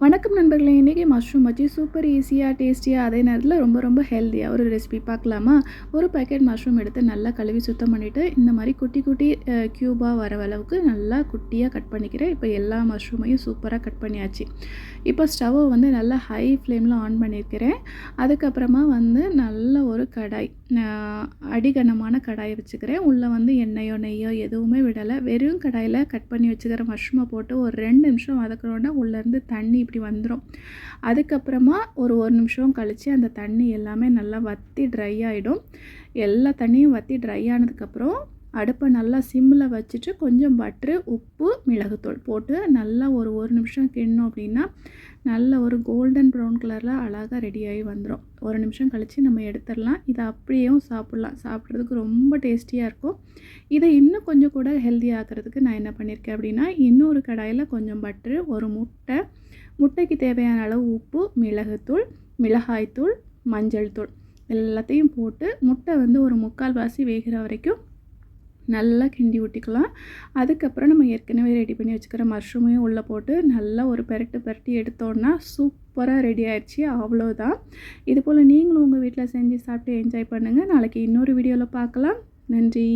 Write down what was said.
வணக்கம் நண்பர்களே, இன்றைக்கி மஷ்ரூம் வச்சு சூப்பர் ஈஸியாக டேஸ்டியாக அதே நேரத்தில் ரொம்ப ரொம்ப ஹெல்த்தியாக ஒரு ரெசிபி பார்க்கலாமா? ஒரு பேக்கெட் மஷ்ரூம் எடுத்து நல்லா கழுவி சுத்தம் பண்ணிவிட்டு இந்த மாதிரி குட்டி குட்டி க்யூபாக வர அளவுக்கு நல்லா குட்டியாக கட் பண்ணிக்கிறேன். இப்போ எல்லா மஷ்ரூமையும் சூப்பராக கட் பண்ணியாச்சு. இப்போ ஸ்டவ்வை வந்து நல்லா ஹை ஃப்ளேமில் ஆன் பண்ணியிருக்கிறேன். அதுக்கப்புறமா வந்து நல்ல ஒரு கடாய், அடிகனமான கடாயை வச்சுக்கிறேன். உள்ளே வந்து எண்ணெயோ நெய்யோ எதுவுமே விடலை. வெறும் கடாயில் கட் பண்ணி வச்சுக்கிற மஷ்ரூமை போட்டு ஒரு 2 நிமிஷம் வதக்கணுன்னா உள்ளேருந்து தண்ணி இப்படி வந்துடும். அதுக்கப்புறமா ஒரு நிமிஷம் கழித்து அந்த தண்ணி எல்லாமே நல்லா வற்றி ட்ரை ஆகிடும். எல்லா தண்ணியும் வற்றி ட்ரை ஆனதுக்கப்புறம் அடுப்பை நல்லா சிம்மில் வச்சுட்டு கொஞ்சம் பட்ரு, உப்பு, மிளகுத்தூள் போட்டு நல்லா ஒரு நிமிஷம் கிண்ணோம் அப்படின்னா நல்ல ஒரு கோல்டன் ப்ரௌன் கலரில் அழகாக ரெடியாகி வந்துடும். ஒரு நிமிஷம் கழித்து நம்ம எடுத்துடலாம். இதை அப்படியும் சாப்பிட்லாம். சாப்பிட்றதுக்கு ரொம்ப டேஸ்டியாக இருக்கும். இதை இன்னும் கொஞ்சம் கூட ஹெல்த்தி ஆக்கிறதுக்கு நான் என்ன பண்ணியிருக்கேன் அப்படின்னா, இன்னொரு கடாயில் கொஞ்சம் பட்ரு, ஒரு முட்டைக்கு தேவையான அளவு உப்பு, மிளகுத்தூள், மிளகாய்த்தூள், மஞ்சள் தூள் எல்லாத்தையும் போட்டு முட்டை வந்து ஒரு 3/4 வாசி வேகிற வரைக்கும் நல்லா கிண்டி விட்டுக்கலாம். அதுக்கப்புறம் நம்ம ஏற்கனவே ரெடி பண்ணி வச்சுக்கிற மஷ்ரூமையும் உள்ளே போட்டு நல்லா ஒரு பெரட்டி எடுத்தோன்னா சூப்பராக ரெடி ஆயிடுச்சு. அவ்வளோதான். இதுபோல் நீங்களும் உங்கள் வீட்டில் செஞ்சு சாப்பிட்டு என்ஜாய் பண்ணுங்கள். நாளைக்கு இன்னொரு வீடியோவில் பார்க்கலாம். நன்றி.